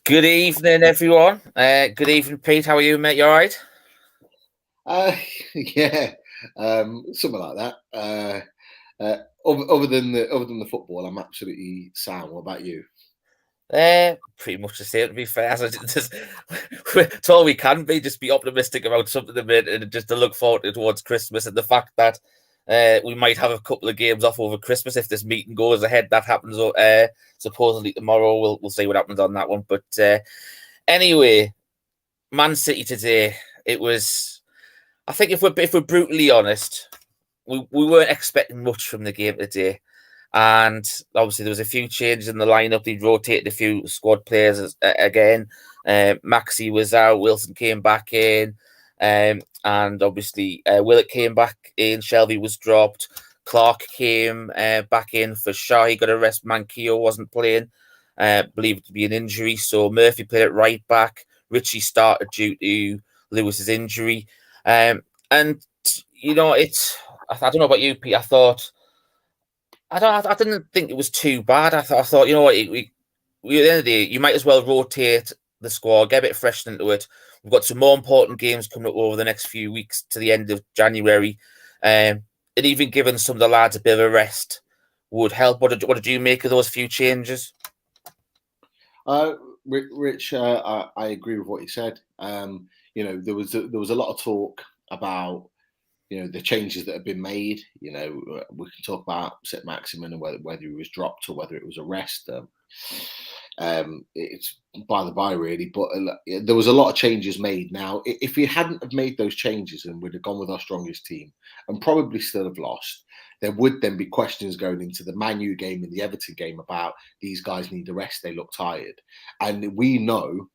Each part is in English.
Good evening, everyone. Good evening, Pete. How are you, mate? You all right? Yeah, something like that. Other than the football, I'm absolutely sound. What about you? Pretty much the same, to be fair. As I just, it's all we can be, just be optimistic about something a bit and just to look forward towards Christmas and the fact that we might have a couple of games off over Christmas if this meeting goes ahead. That happens supposedly tomorrow. We'll see what happens on that one. But anyway, Man City today. It was. I think if we're brutally honest, we weren't expecting much from the game today. And obviously, there was a few changes in the lineup. They rotated a few squad players again. Maxi was out. Wilson came back in. And obviously, Willett came back in. Shelby was dropped. Clark came back in for Shaw. He got a rest. Manquillo wasn't playing. Believed to be an injury. So Murphy played at right back. Richie started due to Lewis's injury. And, I don't know about you, Pete. I didn't think it was too bad. I thought, you know what, we at the end of the day, you might as well rotate the squad, get a bit of freshen into it. We've got some more important games coming up over the next few weeks to the end of January, and even giving some of the lads a bit of a rest would help. What did you make of those few changes? Rich, I agree with what you said. There was a lot of talk about the changes that have been made. We can talk about St. Maximin and whether he was dropped or whether it was a rest. It's by the by, really. But there was a lot of changes made. Now, if we hadn't have made those changes and we'd have gone with our strongest team and probably still have lost, there would then be questions going into the Man U game and the Everton game about these guys need a rest. They look tired, and we know,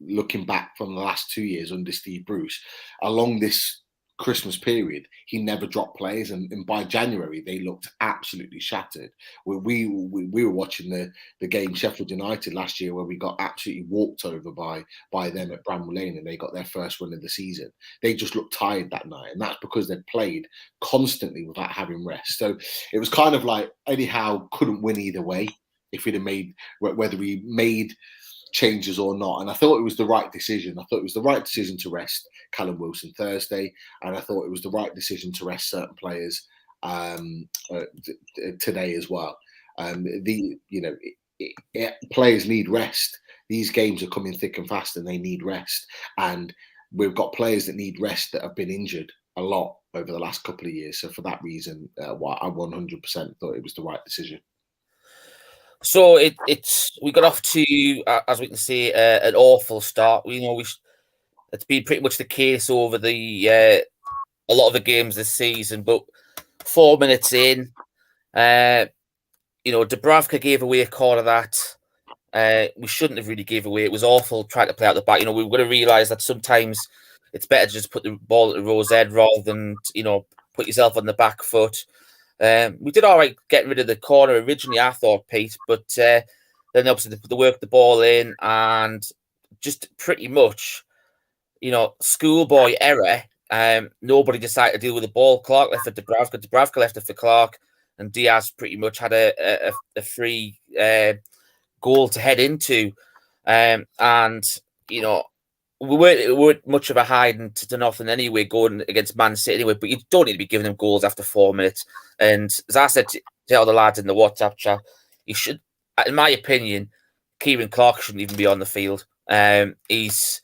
looking back from the last 2 years under Steve Bruce, along this Christmas period, he never dropped players, and by January they looked absolutely shattered. We were watching the game Sheffield United last year where we got absolutely walked over by them at Bramall Lane, and they got their first win of the season. They just looked tired that night, and that's because they'd played constantly without having rest. So it was kind of like Eddie Howe couldn't win either way if he'd have made, whether he made changes or not. And I thought it was the right decision. I thought it was the right decision to rest Callum Wilson Thursday, and I thought it was the right decision to rest certain players today as well. Players need rest. These games are coming thick and fast, and they need rest. And we've got players that need rest that have been injured a lot over the last couple of years. So for that reason, I 100% thought it was the right decision. So we got off to, as we can say, an awful start. It's been pretty much the case over a lot of the games this season. But 4 minutes in, Dubravka gave away a corner that we shouldn't have really gave away. It was awful trying to play out the back. We've got to realise that sometimes it's better to just put the ball at the rose head rather than put yourself on the back foot. We did all right getting rid of the corner originally, I thought, Pete, but then obviously they worked the ball in and just pretty much, schoolboy error. Nobody decided to deal with the ball. Clark left for Dubravka. Dubravka left it for Clark, and Diaz pretty much had a free goal to head into. We weren't much of a hiding to nothing anyway, going against Man City anyway, but you don't need to be giving them goals after 4 minutes. And as I said to all the lads in the WhatsApp chat, you should, in my opinion, Kieran Clark shouldn't even be on the field. He's,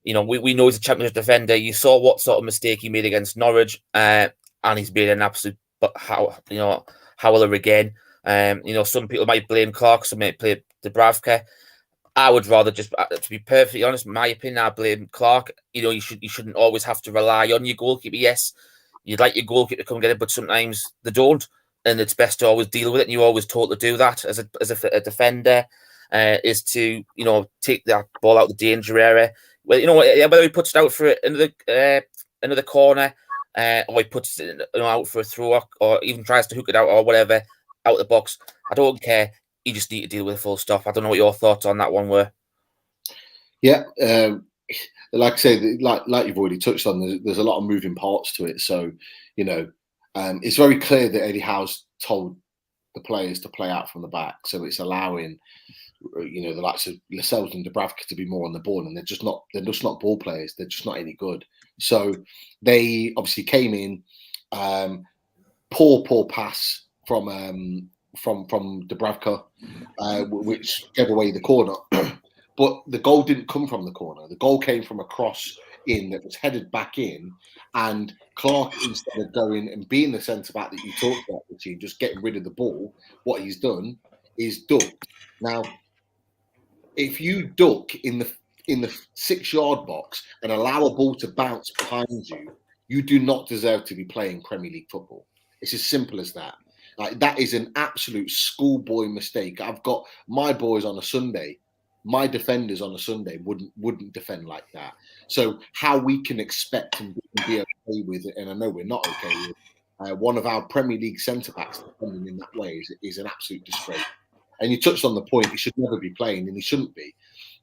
we know he's a championship defender. You saw what sort of mistake he made against Norwich, and he's made an absolute howler again. Some people might blame Clark, some might blame Dubravka. I would rather just, to be perfectly honest, in my opinion, I blame Clark. You shouldn't always have to rely on your goalkeeper. Yes, you'd like your goalkeeper to come get it, but sometimes they don't, and it's best to always deal with it. And you're always taught to do that as a defender, is to take that ball out of the danger area. Well, whether he puts it out for another corner, or he puts it out for a throw, or even tries to hook it out or whatever out the box. I don't care. You just need to deal with it full stop. I don't know what your thoughts on that one were. Yeah, like I say, like you've already touched on, there's a lot of moving parts to it. So, it's very clear that Eddie Howe's told the players to play out from the back. So it's allowing the likes of Lascelles and Dubravka to be more on the ball, and they're just not ball players. They're just not any good. So they obviously came in, poor pass from Dubravka, which gave away the corner. But the goal didn't come from the corner. The goal came from a cross in that was headed back in, and Clark, instead of going and being the centre back that you talked about, the team just getting rid of the ball, what he's done is ducked. Now, if you duck in the 6-yard box and allow a ball to bounce behind you, you do not deserve to be playing Premier League football. It's as simple as that. Like, that is an absolute schoolboy mistake. I've got my boys on a Sunday. My defenders on a Sunday wouldn't defend like that. So how we can expect and be okay with it, and I know we're not okay with one of our Premier League centre backs defending in that way is an absolute disgrace. And you touched on the point, he should never be playing, and he shouldn't be.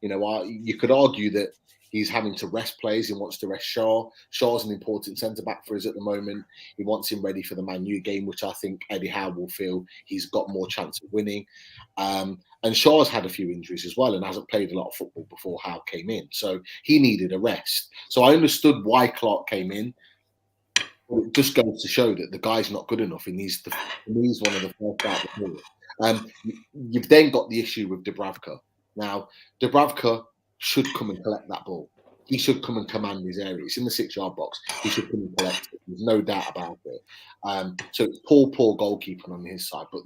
You could argue that he's having to rest players. He wants to rest Shaw. Shaw's an important centre-back for us at the moment. He wants him ready for the Man U game, which I think Eddie Howe will feel he's got more chance of winning. And Shaw's had a few injuries as well and hasn't played a lot of football before Howe came in. So he needed a rest. So I understood why Clark came in. It just goes to show that the guy's not good enough. He needs one of the first out the door. You've then got the issue with Dubravka. Now, Dubravka should come and collect that ball. He should come and command his area. It's in the 6-yard box. He should come and collect it. There's no doubt about it. So it's poor goalkeeping on his side. But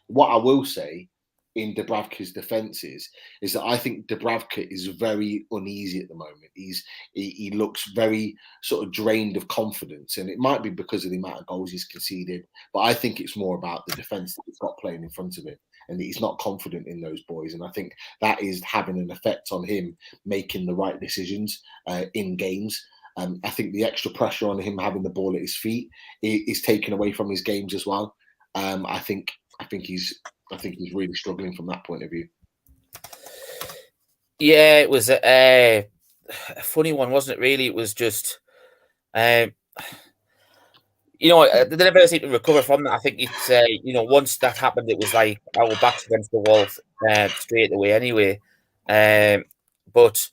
what I will say in Dubravka's defence is that I think Dubravka is very uneasy at the moment. He looks very sort of drained of confidence, and it might be because of the amount of goals he's conceded. But I think it's more about the defence that he's got playing in front of him, and that he's not confident in those boys. And I think that is having an effect on him making the right decisions in games. I think the extra pressure on him having the ball at his feet is taken away from his games as well. I think he's really struggling from that point of view. Yeah, it was a funny one, wasn't it? Really, it was just, they never seem to recover from that. I think it's, once that happened, it was like our backs against the wall straight away. Anyway, but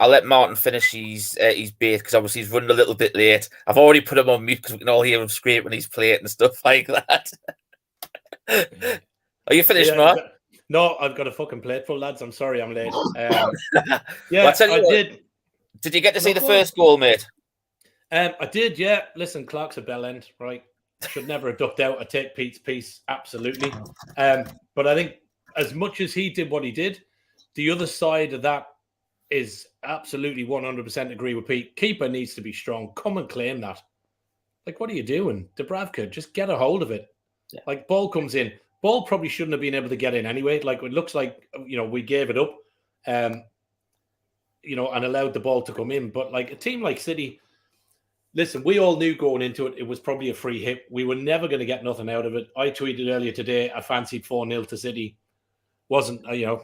I'll let Martin finish his bait because obviously he's running a little bit late. I've already put him on mute because we can all hear him scraping his plate and stuff like that. Are you finished, Mark? No, I've got a fucking plate full, lads. I'm sorry I'm late. Yeah, I did. Did you get to see the first goal, mate? I did, yeah. Listen, Clark's a bell end, right? Should never have ducked out. I take Pete's piece, absolutely. But I think as much as he did what he did, the other side of that is absolutely 100% agree with Pete. Keeper needs to be strong. Come and claim that. Like, what are you doing? Dubravka, just get a hold of it. Yeah. Like, ball comes in. Ball probably shouldn't have been able to get in anyway. Like, it looks like, we gave it up, and allowed the ball to come in. But, like, a team like City, listen, we all knew going into it, it was probably a free hit. We were never going to get nothing out of it. I tweeted earlier today, I fancied 4-0 to City. Wasn't, a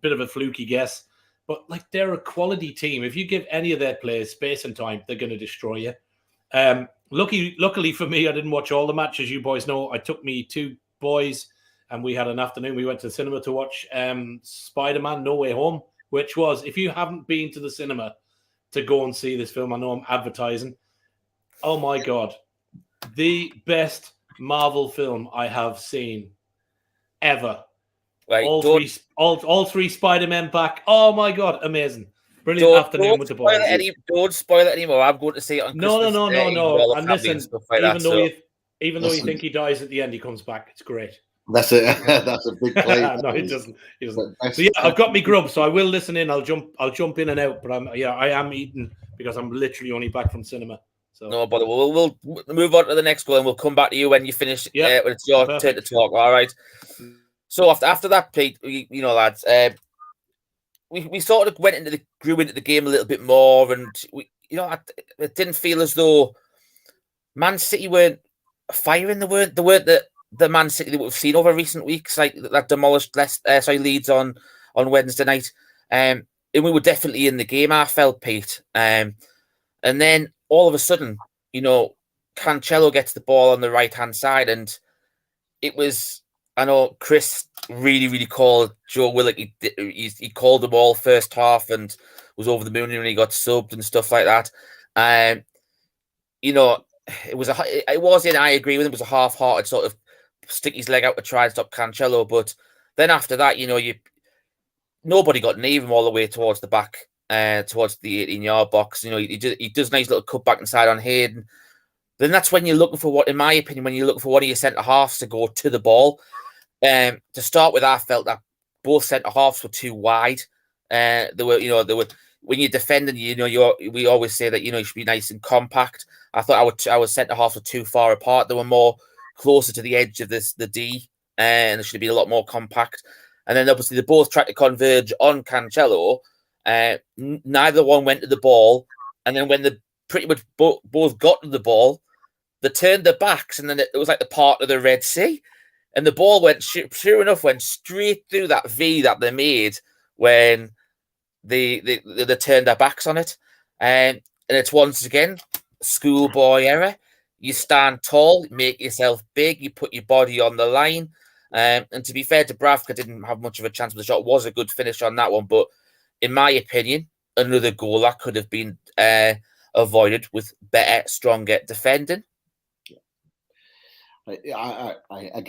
bit of a fluky guess. But, like, they're a quality team. If you give any of their players space and time, they're going to destroy you. Luckily for me, I didn't watch all the matches. You boys know I took me 2 boys and we had an afternoon. We went to the cinema to watch Spider-Man No Way Home, which was, if you haven't been to the cinema to go and see this film, I know I'm advertising. Oh, my God. The best Marvel film I have seen ever. Right, all three Spider-Men back. Oh, my God. Amazing. Brilliant afternoon with the boys. Don't spoil it anymore. I'm going to see it on Christmas. No. And listen, even though you think he dies at the end, he comes back. It's great. That's a big play. No, he doesn't. So yeah, I've got me grub, so I will listen in. I'll jump in and out, but I am eating because I'm literally only back from cinema. So no bother. We'll move on to the next goal and we'll come back to you when you finish. When it's your turn to talk. All right. So after that, Pete, lads, we sort of grew into the game a little bit more, and it didn't feel as though Man City weren't firing. They weren't the Man City that we've seen over recent weeks, like that demolished Leeds on Wednesday night. And we were definitely in the game, I felt, Pete. And then all of a sudden, Cancelo gets the ball on the right hand side, and it was I know Chris really called Joe Willock. He called them all first half and was over the moon when he got subbed and stuff like that. You know, it was I agree with him. It was a half-hearted sort of stick his leg out to try and stop Cancelo. But then after that, nobody got near him all the way towards the back, towards the 18-yard box. He does a nice little cut back inside on Hayden. Then that's when you're looking for when you're looking for one of your centre halves to go to the ball. To start with, I felt that both centre halves were too wide. They were when you're defending, we always say that you should be nice and compact. I thought our centre halves were too far apart. They were more closer to the edge of the D, and they should be a lot more compact. And then obviously they both tried to converge on Cancelo. Neither one went to the ball, and then when they pretty much both got to the ball, they turned their backs, and then it was like the part of the Red Sea. And the ball went, sure enough, went straight through that V that they made when they turned their backs on it. And it's once again, schoolboy error. You stand tall, make yourself big, you put your body on the line. And to be fair to Bravka, didn't have much of a chance with the shot. It was a good finish on that one. But in my opinion, another goal that could have been avoided with better, stronger defending. I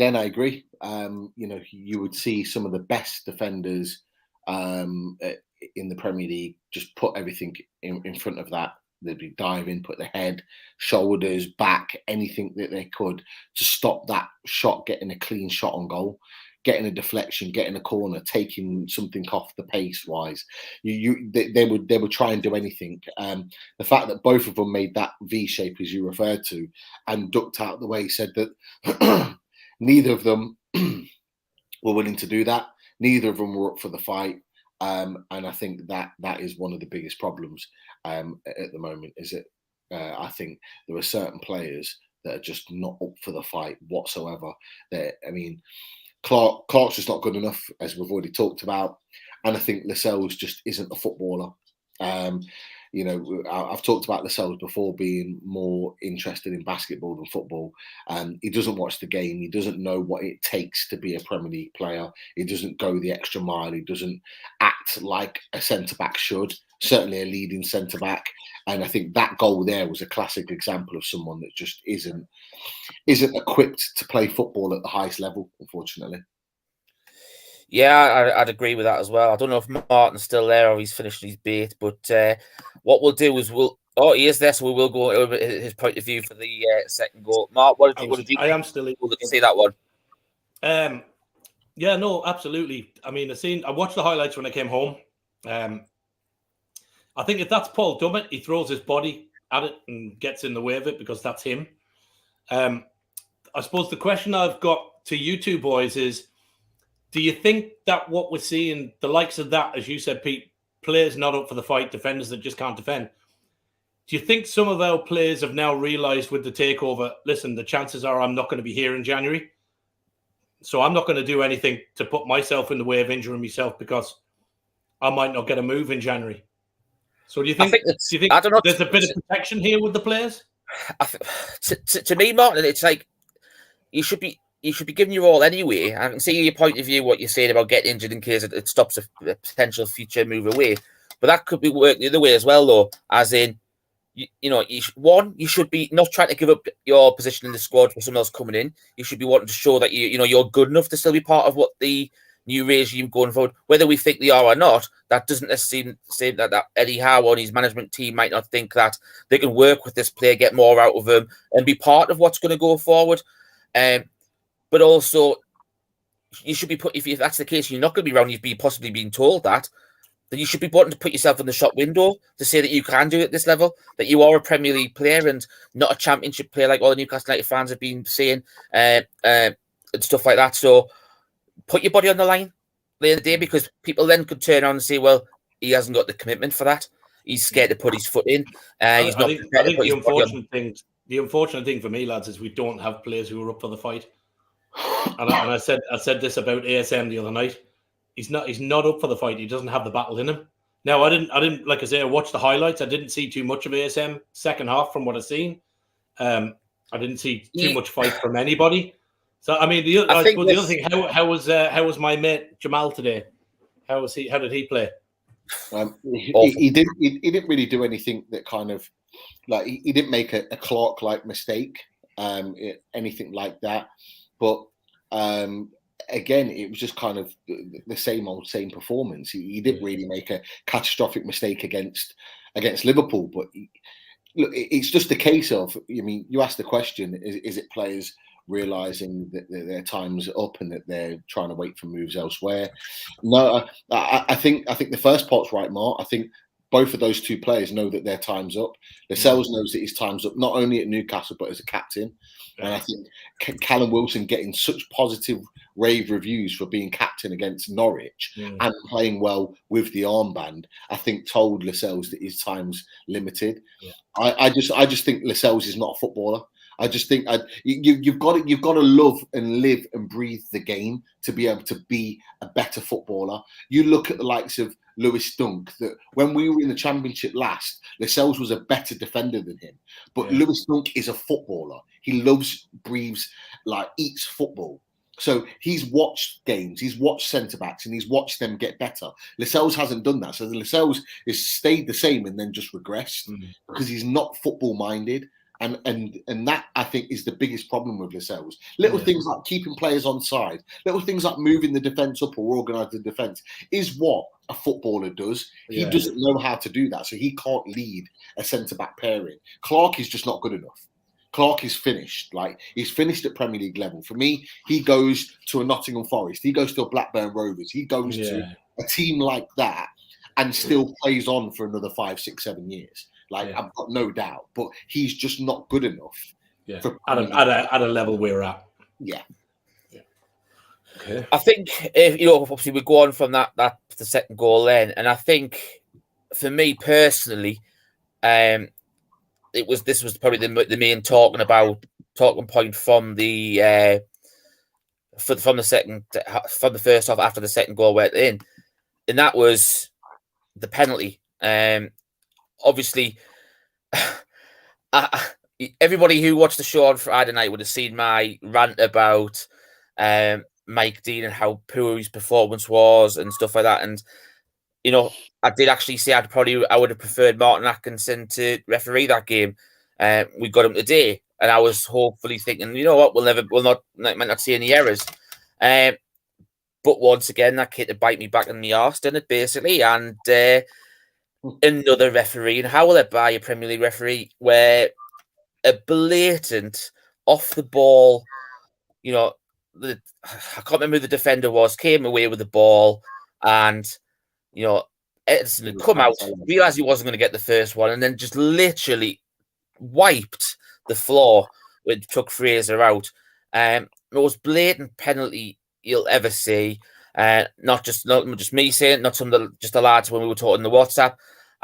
agree. You would see some of the best defenders in the Premier League just put everything in front of that. They'd be diving, put their head, shoulders, back, anything that they could to stop that shot, getting a clean shot on goal, getting a deflection, getting a corner, taking something off the pace wise. They would try and do anything. The fact that both of them made that V shape, as you referred to, and ducked out the way, said that neither of them were willing to do that. Neither of them were up for the fight. And I think that is one of the biggest problems at the moment. Is it? I think there are certain players that are just not up for the fight whatsoever. Clark's just not good enough, as we've already talked about, and I think Lascelles just isn't a footballer. I've talked about Lascelles before being more interested in basketball than football. He doesn't watch the game. He doesn't know what it takes to be a Premier League player. He doesn't go the extra mile. He doesn't act like a centre-back should, certainly a leading centre-back. And I think that goal there was a classic example of someone that just isn't equipped to play football at the highest level, unfortunately. Yeah, I'd agree with that as well. I don't know if Martin's still there or he's finished his bait, but what we'll do is he is there, so we will go over his point of view for the second goal. Mark, what did you I am still able to see that one? Yeah, no, absolutely. I mean, I watched the highlights when I came home. I think if that's Paul Dummett, he throws his body at it and gets in the way of it because that's him. I suppose the question I've got to you two boys is, do you think that what we're seeing, the likes of that, as you said, Pete, players not up for the fight, defenders that just can't defend, do you think some of our players have now realised with the takeover, listen, the chances are I'm not going to be here in January, so I'm not going to do anything to put myself in the way of injuring myself because I might not get a move in January? So do you think I don't know, there's a bit of protection here with the players? To me, Martin, it's like you should be giving your all anyway. I can see your point of view, what you're saying about getting injured in case it stops a potential future move away. But that could be worked the other way as well, though. As in, you should be not trying to give up your position in the squad for someone else coming in. You should be wanting to show that you're good enough to still be part of what the new regime going forward. Whether we think they are or not, that doesn't necessarily say that Eddie Howe and his management team might not think that they can work with this player, get more out of him, and be part of what's going to go forward. But also, you should be if that's the case, you're not going to be around, you've possibly been told that, then you should be wanting to put yourself in the shop window to say that you can do it at this level, that you are a Premier League player and not a Championship player like all the Newcastle United fans have been saying and stuff like that. So put your body on the line at the end of the day, because people then could turn around and say, well, he hasn't got the commitment for that. He's scared to put his foot in. He's not. I think the unfortunate thing for me, lads, is we don't have players who are up for the fight. And I said this about ASM the other night. He's not up for the fight. He doesn't have the battle in him. Now, I didn't like I say, I watched the highlights. I didn't see too much of ASM second half from what I've seen. I didn't see too much fight from anybody. So I mean, the I think other thing, how was my mate Jamal today? How was he? How did he play? He didn't really do anything that kind of like he didn't make a Clark-like mistake, anything like that. But again, it was just kind of the same performance. He didn't really make a catastrophic mistake against Liverpool. But look, it's just a case of, I mean, you asked the question: is it players realizing that their time's up and that they're trying to wait for moves elsewhere? No, I think the first part's right, Mark. I think both of those two players know that their time's up. Lascelles knows that his time's up, not only at Newcastle but as a captain. And I think Callum Wilson getting such positive rave reviews for being captain against Norwich and playing well with the armband, I think told Lascelles that his time's limited. Yeah. I just think Lascelles is not a footballer. I just think you've got to love and live and breathe the game to be able to be a better footballer. You look at the likes of Lewis Dunk, that when we were in the Championship last, Lascelles was a better defender than him. But Lewis Dunk is a footballer. He loves, breathes, eats football. So he's watched games, he's watched centre-backs, and he's watched them get better. Lascelles hasn't done that. So Lascelles has stayed the same and then just regressed because he's not football-minded. And that, I think, is the biggest problem with Lascelles. Little things like keeping players on side, little things like moving the defence up or organising the defence is what a footballer does. He doesn't know how to do that, so he can't lead a centre-back pairing. Clark is just not good enough. Clark is finished. He's finished at Premier League level. For me, he goes to a Nottingham Forest. He goes to a Blackburn Rovers. He goes to a team like that and still plays on for another 5, 6, 7 years. I've got no doubt, but he's just not good enough. Yeah, at a level we're at. Yeah. Okay. I think obviously we go on from that the second goal then, and I think for me personally, this was probably the main talking point from the from the first half after the second goal went in, and that was the penalty. Obviously, everybody who watched the show on Friday night would have seen my rant about Mike Dean and how poor his performance was and stuff like that. And I did actually say I would have preferred Martin Atkinson to referee that game. We got him today, and I was hopefully thinking, you know what, might not see any errors. But once again, that kid to bite me back in the arse, didn't it, basically? And another referee, and how will it buy a Premier League referee where a blatant off the ball, I can't remember who the defender was, came away with the ball, and Edison had come out, realised he wasn't going to get the first one, and then just literally wiped the floor when it took Fraser out. The most blatant penalty you'll ever see. Not just me saying it, not just the lads when we were talking the WhatsApp.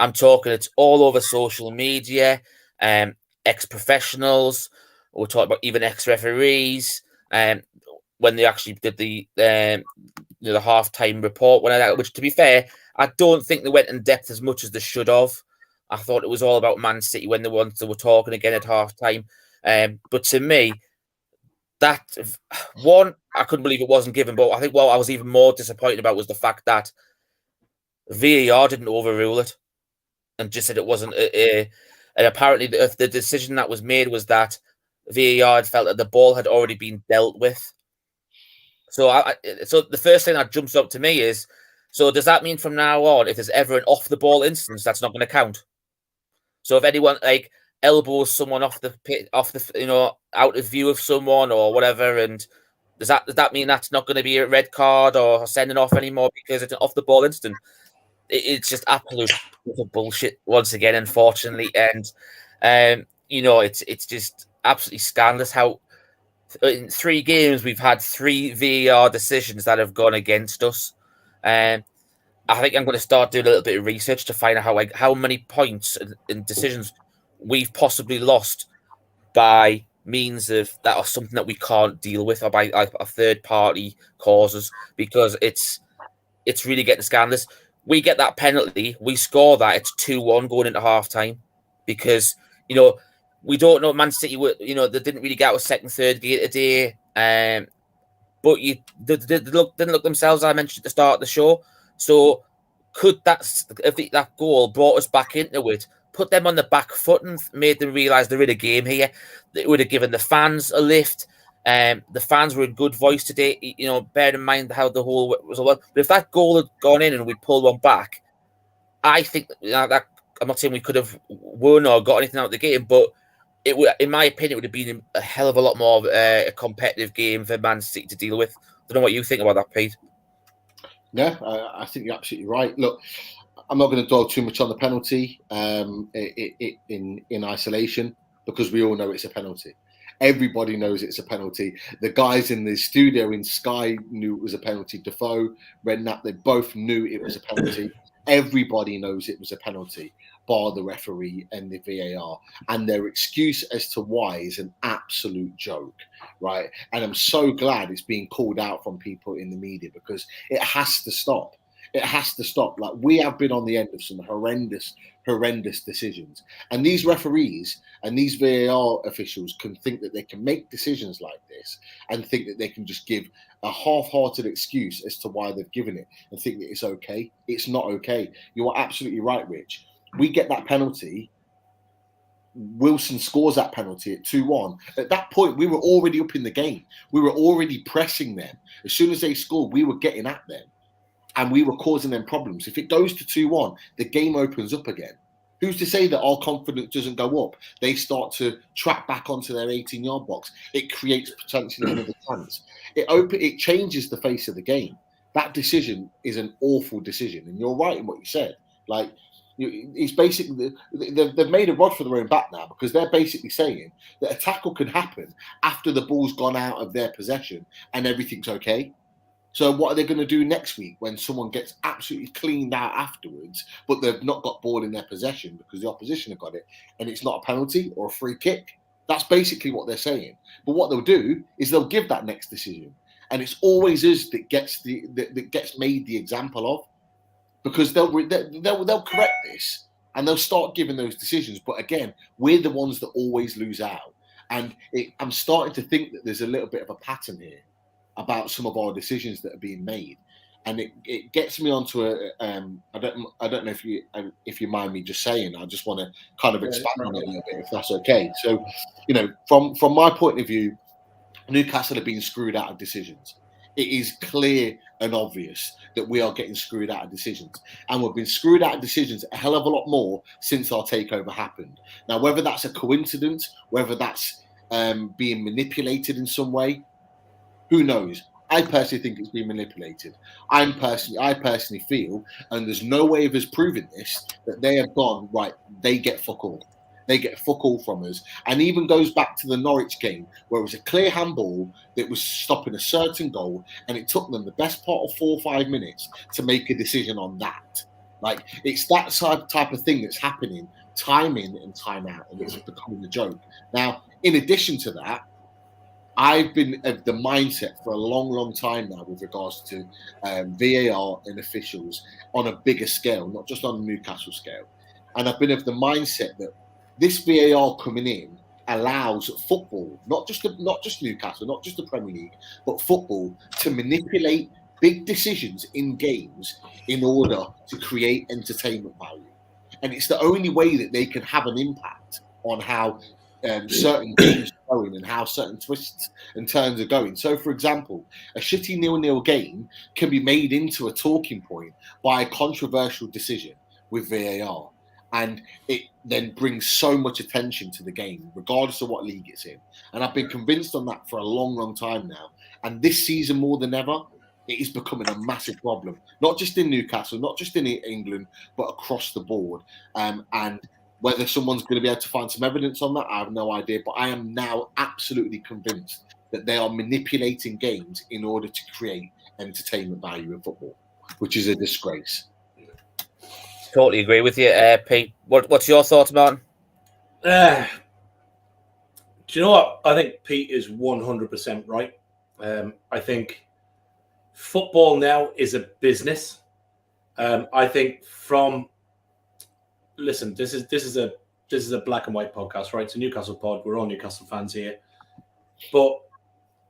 I'm talking, it's all over social media, ex-professionals, we're talking about even ex-referees, when they actually did the half-time report, which, to be fair, I don't think they went in depth as much as they should have. I thought it was all about Man City when they were talking again at half-time. But to me, that one, I couldn't believe it wasn't given, but I think what I was even more disappointed about was the fact that VAR didn't overrule it and just said it wasn't and apparently the decision that was made was that VAR had felt that the ball had already been dealt with. So so the first thing that jumps up to me is, so does that mean from now on, if there's ever an off the ball instance, that's not going to count? So if anyone elbows someone off the out of view of someone or whatever, and does that mean that's not going to be a red card or sending off anymore because it's an off the ball incident? It's just absolute bullshit once again, unfortunately, and it's just absolutely scandalous how in 3 games we've had 3 VAR decisions that have gone against us. I think I'm going to start doing a little bit of research to find out how many points and decisions we've possibly lost by means of that or something that we can't deal with, or by a third party causes, because it's really getting scandalous. We get that penalty, we score that, it's 2-1 going into half time, because we don't know. Man City were, they didn't really get out a second, third gear today. But they didn't look themselves. I mentioned at the start of the show. So could that goal brought us back into it, put them on the back foot and made them realise they're in a game here? It would have given the fans a lift. The fans were in good voice today. You know, bear in mind how the whole was. But if that goal had gone in and we pulled one back, I think that I'm not saying we could have won or got anything out of the game, but it would, in my opinion, it would have been a hell of a lot more of a competitive game for Man City to deal with. I don't know what you think about that, Pete. Yeah, I think you're absolutely right. Look, I'm not going to dwell too much on the penalty in isolation, because we all know it's a penalty. Everybody knows it's a penalty. The guys in the studio in Sky knew it was a penalty. Defoe, Redknapp, they both knew it was a penalty. Everybody knows it was a penalty, bar the referee and the VAR. And their excuse as to why is an absolute joke, right? And I'm so glad it's being called out from people in the media, because it has to stop. It has to stop. Like, we have been on the end of some horrendous decisions. And these referees and these VAR officials can think that they can make decisions like this and think that they can just give a half-hearted excuse as to why they've given it and think that it's okay. It's not okay. You are absolutely right, Rich. We get that penalty. Wilson scores that penalty at 2-1. At that point, we were already up in the game. We were already pressing them. As soon as they scored, we were getting at them. And we were causing them problems. If it goes to 2-1, the game opens up again. Who's to say that our confidence doesn't go up? They start to track back onto their 18-yard box. It creates potentially another chance. It changes the face of the game. That decision is an awful decision. And you're right in what you said. Like, it's basically, they've made a rod for their own back now, because they're basically saying that a tackle can happen after the ball's gone out of their possession and everything's okay. So what are they going to do next week when someone gets absolutely cleaned out afterwards, but they've not got ball in their possession because the opposition have got it, and it's not a penalty or a free kick? That's basically what they're saying. But what they'll do is they'll give that next decision, and it's always us that gets made the example of, because they'll correct this and they'll start giving those decisions. But again, we're the ones that always lose out, and I'm starting to think that there's a little bit of a pattern here about some of our decisions that are being made, and it gets me onto I don't know if you mind me just saying. I just want to kind of expand on it a little bit, if that's okay. So, you know, from my point of view, Newcastle have been screwed out of decisions. It is clear and obvious that we are getting screwed out of decisions, and we've been screwed out of decisions a hell of a lot more since our takeover happened. Now, whether that's a coincidence, whether that's being manipulated in some way, who knows? I personally think it's been manipulated. I personally feel, and there's no way of us proving this, that they have gone, right, they get fuck all. They get fuck all from us. And even goes back to the Norwich game, where it was a clear handball that was stopping a certain goal, and it took them the best part of 4 or 5 minutes to make a decision on that. Like, it's that type of thing that's happening time in and time out, and it's becoming a joke. Now, in addition to that, I've been of the mindset for a long, long time now with regards to VAR and officials on a bigger scale, not just on a Newcastle scale. And I've been of the mindset that this VAR coming in allows football, not just Newcastle, not just the Premier League, but football, to manipulate big decisions in games in order to create entertainment value. And it's the only way that they can have an impact on how certain games are going and how certain twists and turns are going. So, for example, a shitty 0-0 game can be made into a talking point by a controversial decision with VAR, and it then brings so much attention to the game, regardless of what league it's in. And I've been convinced on that for a long, long time now. And this season, more than ever, it is becoming a massive problem, not just in Newcastle, not just in England, but across the board. And whether someone's going to be able to find some evidence on that, I have no idea. But I am now absolutely convinced that they are manipulating games in order to create entertainment value in football, which is a disgrace. Totally agree with you, Pete. What's your thoughts, Martin? Do you know what? I think Pete is 100% right. I think football now is a business. I think listen, this is a black and white podcast, right? It's a Newcastle pod. We're all Newcastle fans here. But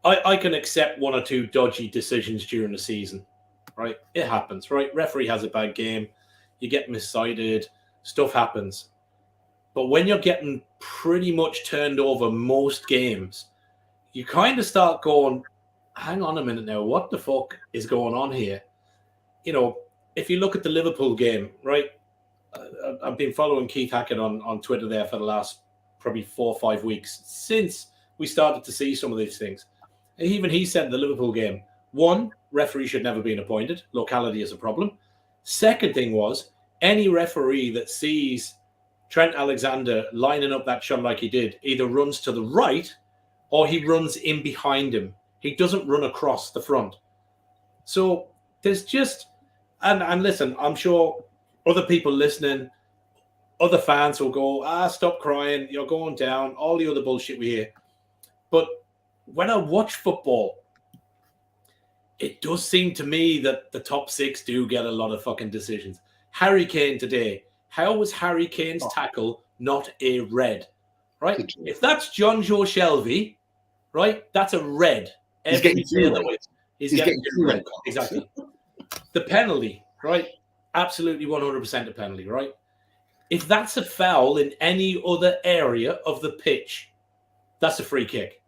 I can accept one or two dodgy decisions during the season, right? It happens, right? Referee has a bad game, you get miscited, stuff happens. But when you're getting pretty much turned over most games, you kind of start going, hang on a minute now, what the fuck is going on here? You know, if you look at the Liverpool game, right? I've been following Keith Hackett on Twitter there for the last probably 4 or 5 weeks since we started to see some of these things. Even he said in the Liverpool game, one, referee should never be appointed. Locality is a problem. Second thing was, any referee that sees Trent Alexander lining up that shot like he did either runs to the right or he runs in behind him. He doesn't run across the front. So there's just, and listen, I'm sure other people listening, other fans will go, stop crying, you're going down, all the other bullshit we hear. But when I watch football, it does seem to me that the top six do get a lot of fucking decisions. Harry Kane today, how was Harry Kane's tackle not a red? Right? If that's John Joe Shelby, right, that's a red. He's getting two red. He's getting two red. Exactly. The penalty, right? Absolutely 100% a penalty, right? If that's a foul in any other area of the pitch, that's a free kick.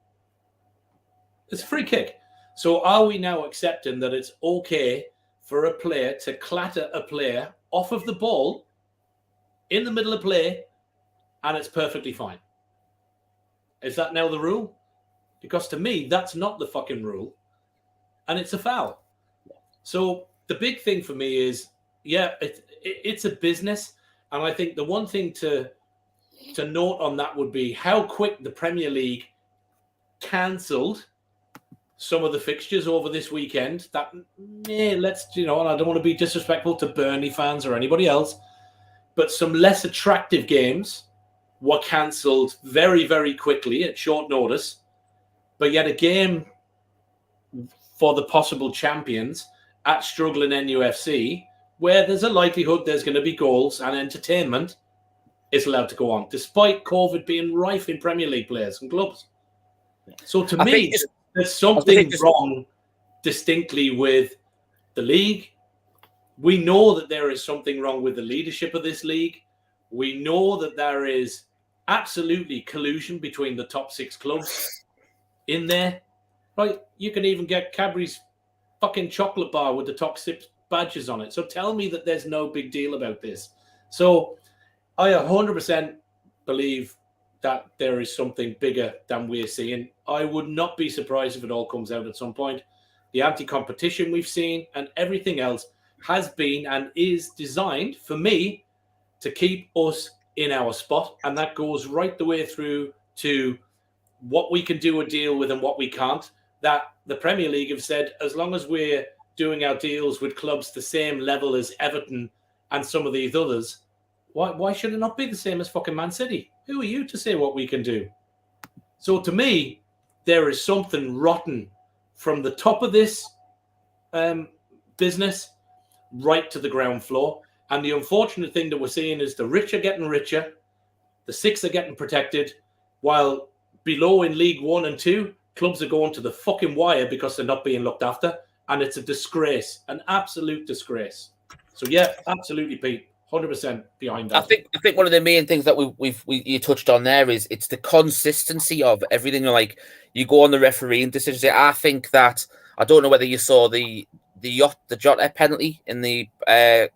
It's a free kick. So are we now accepting that it's okay for a player to clatter a player off of the ball in the middle of play and it's perfectly fine? Is that now the rule? Because to me, that's not the fucking rule. And it's a foul. So the big thing for me is, yeah, it's a business. And I think the one thing to note on that would be how quick the Premier League cancelled some of the fixtures over this weekend. That, let's, and I don't want to be disrespectful to Burnley fans or anybody else, but some less attractive games were cancelled very, very quickly at short notice. But yet a game for the possible champions at struggling NUFC, where there's a likelihood there's going to be goals and entertainment, is allowed to go on, despite COVID being rife in Premier League players and clubs. So to me, there's something wrong distinctly with the league. We know that there is something wrong with the leadership of this league. We know that there is absolutely collusion between the top six clubs in there. Right? You can even get Cadbury's fucking chocolate bar with the top six badges on it. So tell me that there's no big deal about this. So I 100% believe that there is something bigger than we're seeing. I would not be surprised if it all comes out at some point. The anti-competition we've seen and everything else has been and is designed, for me, to keep us in our spot. And that goes right the way through to what we can do a deal with and what we can't. That the Premier League have said, as long as we're doing our deals with clubs the same level as Everton and some of these others, why should it not be the same as fucking Man City? Who are you to say what we can do? So to me, there is something rotten from the top of this business right to the ground floor. And the unfortunate thing that we're seeing is the rich are getting richer, the six are getting protected, while below in League 1 and 2, clubs are going to the fucking wire because they're not being looked after. And it's a disgrace, an absolute disgrace. So yeah, absolutely, Pete. 100% behind that. I think one of the main things that you touched on there is it's the consistency of everything. Like, you go on the refereeing decisions. I think that, I don't know whether you saw the Jota penalty in the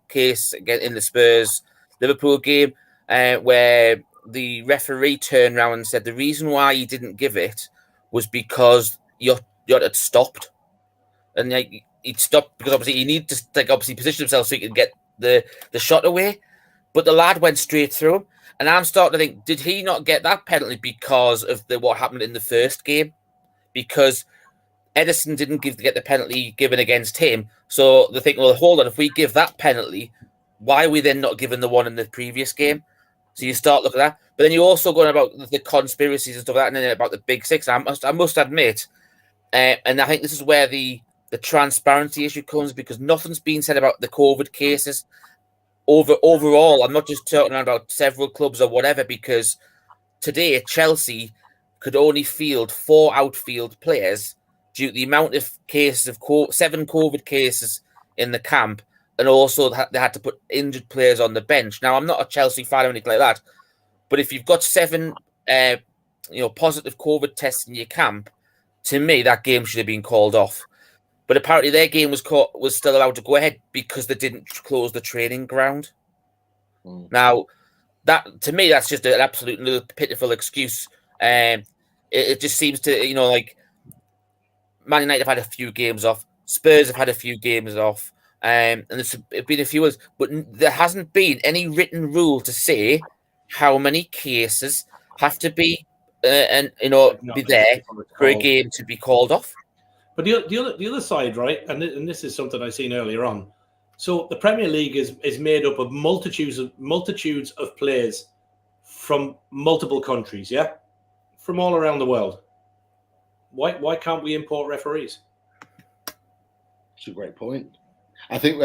case again in the Spurs Liverpool game, where the referee turned around and said the reason why he didn't give it was because Jota had stopped, and he'd stopped because obviously he needed to position himself so he could get the shot away, but the lad went straight through him. And I'm starting to think, did he not get that penalty because of what happened in the first game? Because Edison didn't get the penalty given against him. So they think, well, hold on, if we give that penalty, why are we then not given the one in the previous game? So you start looking at that. But then you're also going about the conspiracies and stuff like that, and then about the big six. I must admit, and I think this is where the transparency issue comes, because nothing's been said about the COVID cases overall. I'm not just talking about several clubs or whatever, because today Chelsea could only field 4 outfield players due to the amount of cases of 7 COVID cases in the camp, and also they had to put injured players on the bench. Now, I'm not a Chelsea fan or anything like that, but if you've got 7 positive COVID tests in your camp, to me, that game should have been called off. But apparently their game was still allowed to go ahead because they didn't close the training ground. Now, that to me, that's just an absolute another pitiful excuse. It just seems to, like Man United have had a few games off, Spurs have had a few games off, and there's been a few others, but there hasn't been any written rule to say how many cases have to be be there for a game to be called off. But the other side, right, and this is something I seen earlier on. So the Premier League is made up of multitudes of players from multiple countries, yeah, from all around the world. Why can't we import referees? It's a great point. I think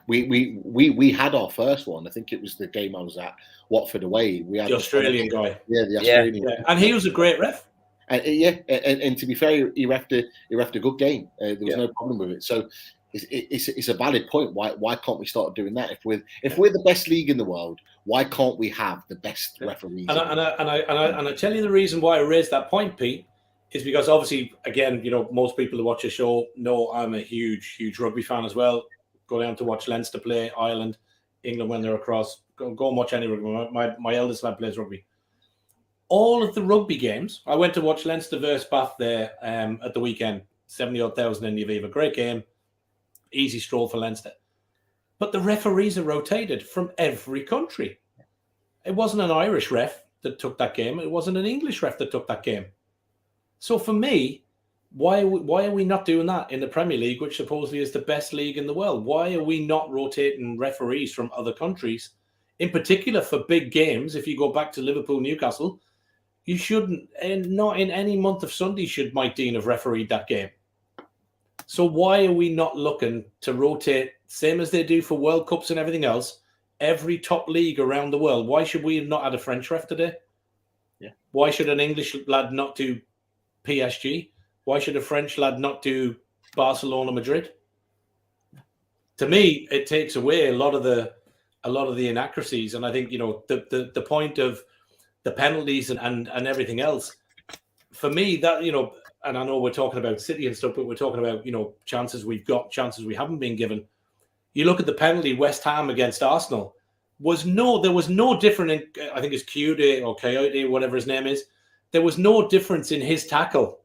we had our first one. I think it was the game I was at, Watford away. We had the Australian guy. Yeah, the Australian. Yeah. And he was a great ref. And to be fair, he refed a good game. There was no problem with it. So it's a valid point. Why can't we start doing that? If we're the best league in the world, why can't we have the best referees? And I tell you the reason why I raised that point, Pete, is because obviously, again, most people who watch the show know I'm a huge rugby fan as well. Go down to watch Leinster play, Ireland, England when they're across. Go and watch any rugby. My eldest lad plays rugby. All of the rugby games, I went to watch Leinster versus Bath there at the weekend. 70,000 in the Aviva. Great game. Easy stroll for Leinster. But the referees are rotated from every country. It wasn't an Irish ref that took that game. It wasn't an English ref that took that game. So for me, why are we not doing that in the Premier League, which supposedly is the best league in the world? Why are we not rotating referees from other countries? In particular for big games, if you go back to Liverpool, Newcastle, you shouldn't, and not in any month of Sunday should Mike Dean have refereed that game. So why are we not looking to rotate, same as they do for World Cups and everything else, every top league around the world? Why should we have not had a French ref today? Yeah. Why should an English lad not do PSG? Why should a French lad not do Barcelona, Madrid? To me, it takes away a lot of the inaccuracies, and I think the point of the penalties and everything else. For me, that and I know we're talking about City and stuff, but we're talking about chances we've got, chances we haven't been given. You look at the penalty West Ham against Arsenal. There was no different in, I think it's Coyote, whatever his name is. There was no difference in his tackle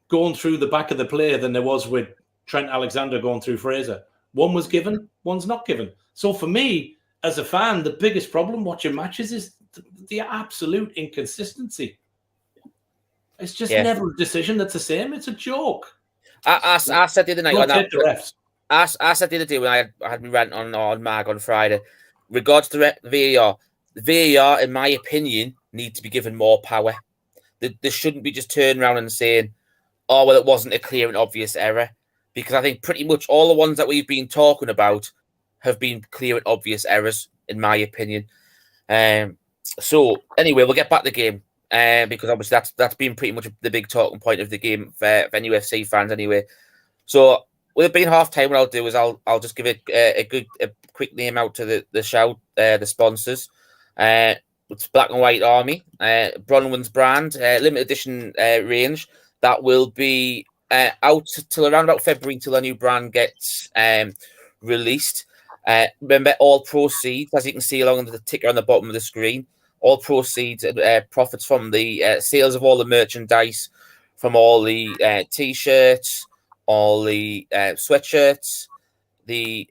going through the back of the player than there was with Trent Alexander going through Fraser. One was given, one's not given. So for me, as a fan, the biggest problem watching matches is the absolute inconsistency. It's just never a decision that's the same. It's a joke. I said the other night on that. The refs. I said the other day when I had my rant on Mag on Friday, regards to VAR. The VAR, in my opinion, need to be given more power. They shouldn't be just turning around and saying, "Oh, well, it wasn't a clear and obvious error," because I think pretty much all the ones that we've been talking about have been clear and obvious errors, in my opinion. So anyway, we'll get back to the game because obviously that's been pretty much the big talking point of the game for NUFC fans anyway. So with it being half time, what I'll do is I'll just give it a quick name out to the shout, the sponsors. It's Black and White Army, Bronwyn's brand, limited edition range that will be out till around about February till a new brand gets released. Remember, all proceeds, as you can see along the ticker on the bottom of the screen, all proceeds profits from the sales of all the merchandise, from all the t-shirts, all the sweatshirts, the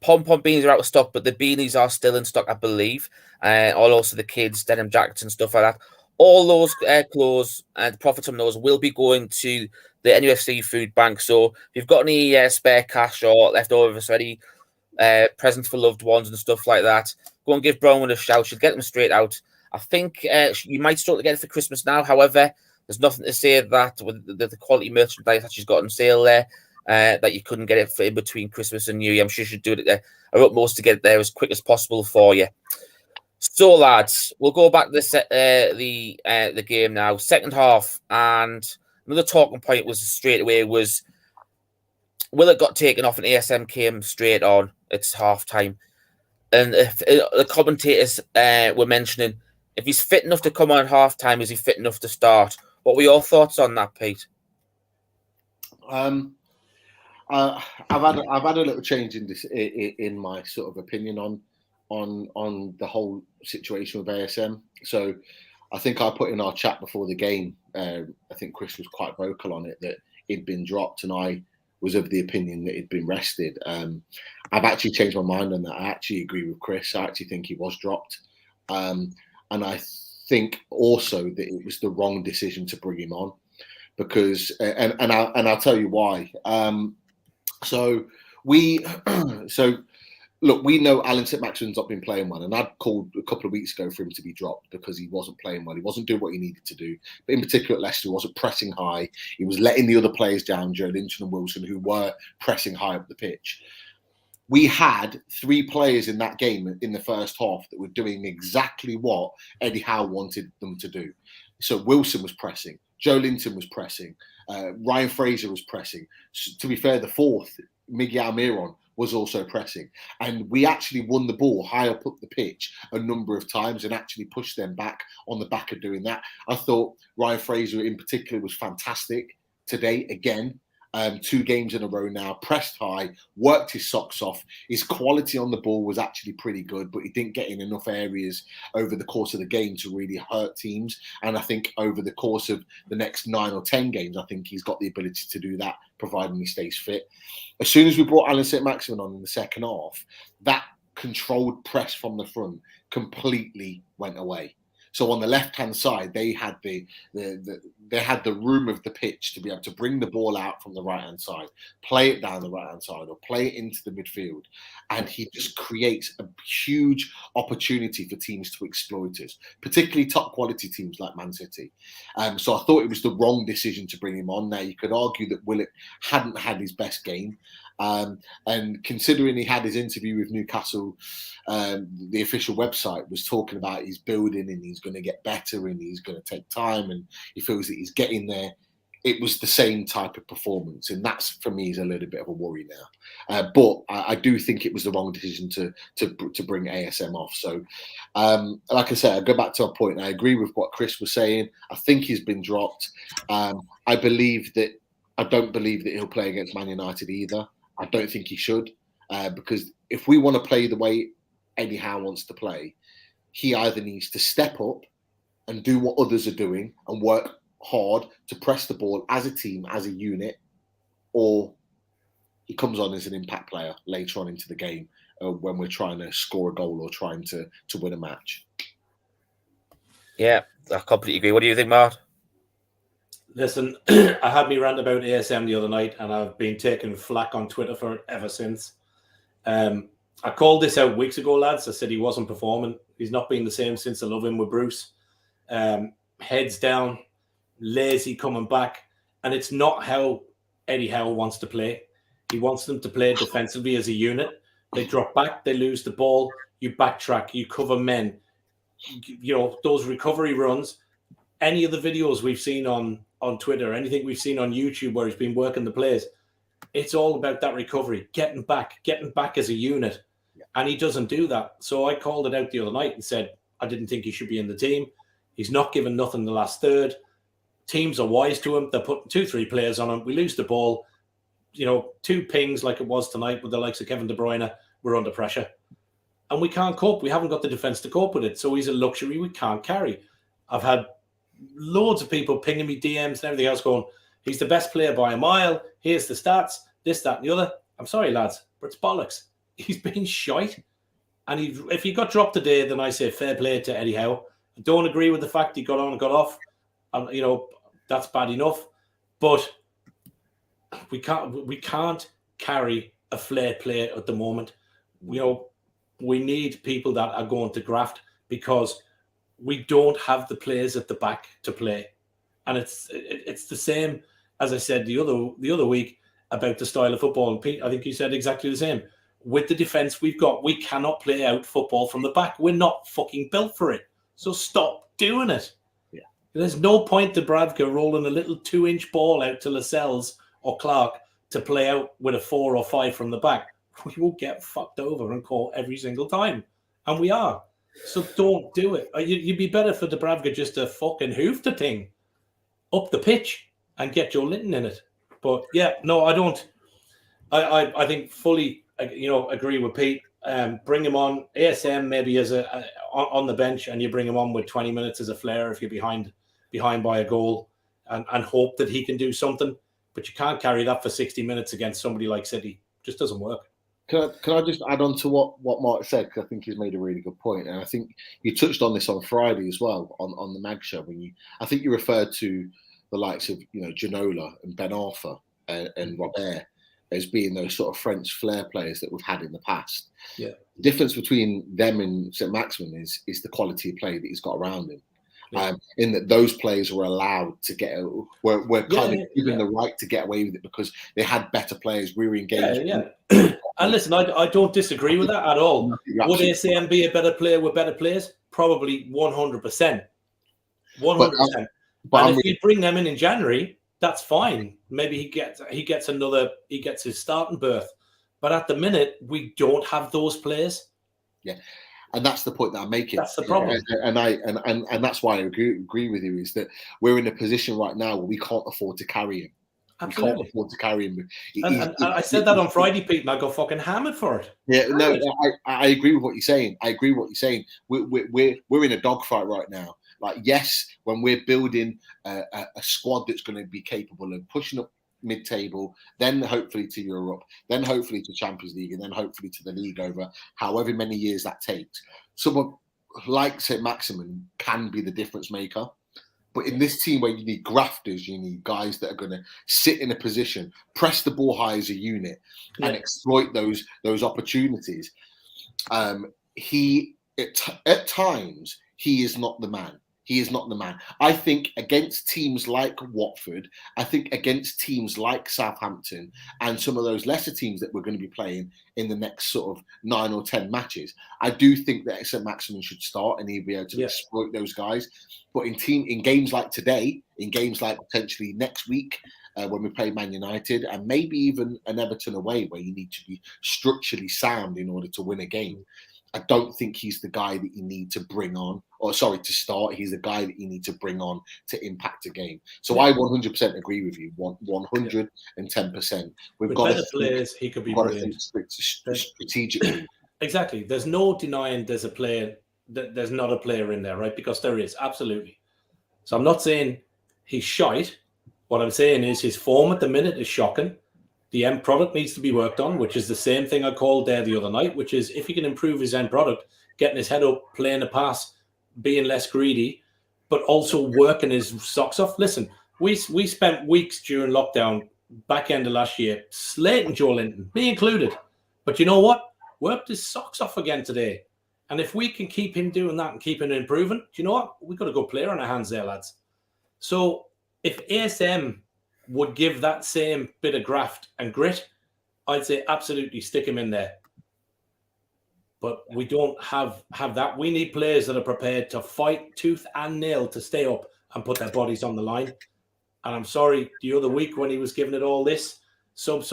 pom-pom beanies are out of stock, but the beanies are still in stock, I believe. Also the kids' denim jackets and stuff like that. All those clothes and the profits from those will be going to the NUFC food bank. So if you've got any spare cash or leftovers or any presents for loved ones and stuff like that, go and give Bronwyn a shout. She'll get them straight out. I think you might start to get it for Christmas now. However, there's nothing to say that with the quality merchandise that she's got on sale there, that you couldn't get it for in between Christmas and New Year. I'm sure she'll do it her utmost to get it there as quick as possible for you. So, lads, we'll go back to the game now. Second half, and another talking point was straight away was Willett got taken off and ASM came straight on. It's half time. And if the commentators were mentioning if he's fit enough to come on at half time, is he fit enough to start? What were your thoughts on that, Pete? I've had a little change in this in my sort of opinion on the whole situation with ASM. So I think I put in our chat before the game. I think Chris was quite vocal on it that he'd been dropped, and I was of the opinion that he'd been rested. I've actually changed my mind on that. I actually agree with Chris. I actually think he was dropped, and I think also that it was the wrong decision to bring him on because, and I'll tell you why. Look, we know Alan St-Maximin's not been playing well, and I'd called a couple of weeks ago for him to be dropped because he wasn't playing well. He wasn't doing what he needed to do. But in particular at Leicester, he wasn't pressing high. He was letting the other players down, Joe Linton and Wilson, who were pressing high up the pitch. We had 3 players in that game in the first half that were doing exactly what Eddie Howe wanted them to do. So Wilson was pressing. Joe Linton was pressing. Ryan Fraser was pressing. To be fair, the fourth, Miguel Almiron, was also pressing. And we actually won the ball high up the pitch a number of times and actually pushed them back on the back of doing that. I thought Ryan Fraser in particular was fantastic today again. 2 games in a row now, pressed high, worked his socks off. His quality on the ball was actually pretty good, but he didn't get in enough areas over the course of the game to really hurt teams. And I think over the course of the next 9 or 10 games, I think he's got the ability to do that, providing he stays fit. As soon as we brought Alan St-Maximin on in the second half, that controlled press from the front completely went away. So on the left-hand side, they had the room of the pitch to be able to bring the ball out from the right-hand side, play it down the right-hand side, or play it into the midfield. And he just creates a huge opportunity for teams to exploit us, particularly top-quality teams like Man City. So I thought it was the wrong decision to bring him on. Now, you could argue that Willett hadn't had his best game. And considering he had his interview with Newcastle, the official website was talking about he's building and he's going to get better and he's going to take time and he feels that he's getting there. It was the same type of performance, and that's for me is a little bit of a worry now. But I do think it was the wrong decision to bring ASM off. So, like I said, I go back to our point. I agree with what Chris was saying. I think he's been dropped. I don't believe that he'll play against Man United either. I don't think he should, because if we want to play the way Eddie Howe wants to play, he either needs to step up and do what others are doing and work hard to press the ball as a team, as a unit, or he comes on as an impact player later on into the game when we're trying to score a goal or trying to win a match. Yeah, I completely agree. What do you think, Mark? Listen, I had me rant about ASM the other night, and I've been taking flack on Twitter for it ever since. I called this out weeks ago, lads. I said he wasn't performing. He's not been the same since I love him with Bruce. Heads down, lazy coming back. And it's not how Eddie Howe wants to play. He wants them to play defensively as a unit. They drop back, they lose the ball, you backtrack, you cover men. You know, those recovery runs. Any of the videos we've seen on Twitter, anything we've seen on YouTube where he's been working the players, it's all about that recovery, getting back as a unit. Yeah. And he doesn't do that. So I called it out the other night and said, I didn't think he should be in the team. He's not given nothing the last third. Teams are wise to him. They're putting 2-3 players on him. We lose the ball. You know, 2 pings like it was tonight with the likes of Kevin De Bruyne. We're under pressure. And we can't cope. We haven't got the defence to cope with it. So he's a luxury we can't carry. I've had loads of people pinging me DMs and everything else going, he's the best player by a mile. Here's the stats, this, that, and the other. I'm sorry, lads, but it's bollocks. He's been shite. And if he got dropped today, then I say fair play to Eddie Howe. I don't agree with the fact he got on and got off. You know, that's bad enough. But we can't carry a flair player at the moment. You know, we need people that are going to graft because we don't have the players at the back to play. And it's the same as I said the other week about the style of football. And Pete, I think you said exactly the same. With the defence we've got, we cannot play out football from the back. We're not fucking built for it. So stop doing it. Yeah. There's no point to Bradka rolling a little 2-inch ball out to Lascelles or Clark to play out with a 4 or 5 from the back. We will get fucked over and caught every single time. And we are. So don't do it. You'd be better for Dubravka just to fucking hoof the thing up the pitch and get Joe Linton in it. But yeah, no, I don't. I think fully, agree with Pete. Bring him on ASM maybe as on the bench, and you bring him on with 20 minutes as a flair if you're behind by a goal, and hope that he can do something. But you can't carry that for 60 minutes against somebody like City. It just doesn't work. Can I just add on to what Mark said, because I think he's made a really good point, and I think you touched on this on Friday as well on the Mag Show I think you referred to the likes of Ginola and Ben Arthur and Robert as being those sort of French flair players that we've had in the past. Yeah. The difference between them and St. Maximin is the quality of play that he's got around him. Yeah. In that those players were allowed to were kind of given the right to get away with it because they had better players. We were engaged. Yeah. And listen, I don't disagree with that at all. Would ASM be a better player with better players? Probably 100%. 100%. And if you bring them in January, that's fine. Maybe he gets his starting berth. But at the minute, we don't have those players. Yeah. And that's the point that I'm making. That's the problem. And that's why I agree with you, is that we're in a position right now where we can't afford to carry him. Absolutely. We can't afford to carry him. And I said that on Friday, Pete, and I got fucking hammered for it. Yeah, no, I agree with what you're saying. We're in a dogfight right now. Like, yes, when we're building a squad that's going to be capable of pushing up mid-table, then hopefully to Europe, then hopefully to Champions League, and then hopefully to the league over however many years that takes. Someone like St. Maximin can be the difference maker. But in this team where you need grafters, you need guys that are going to sit in a position, press the ball high as a unit, and exploit those opportunities. At times, he is not the man. He is not the man. I think against teams like Watford, I think against teams like Southampton and some of those lesser teams that we're going to be playing in the next sort of 9 or 10 matches, I do think that St. Maximin should start and he'll be able to exploit those guys. But in games like today, in games like potentially next week, when we play Man United, and maybe even an Everton away where you need to be structurally sound in order to win a game, I don't think he's the guy that you need to bring on, to start. He's the guy that you need to bring on to impact a game. So I 100% agree with you, 110%. With better players, he could be brilliant. Strategically. Exactly. There's no denying there's a player, there's not a player in there, right? Because there is, absolutely. So I'm not saying he's shite. What I'm saying is his form at the minute is shocking. The end product needs to be worked on, which is the same thing I called there the other night, which is if he can improve his end product, getting his head up, playing a pass, being less greedy, but also working his socks off. Listen, we spent weeks during lockdown, back end of last year, slating Joe Linton, me included. But you know what? Worked his socks off again today. And if we can keep him doing that and keep him improving, do you know what? We've got a good player on our hands there, lads. So if ASM would give that same bit of graft and grit, I'd say absolutely stick him in there. But we don't have that. We need players that are prepared to fight tooth and nail to stay up and put their bodies on the line. And I'm sorry, the other week when he was giving it all this, sub,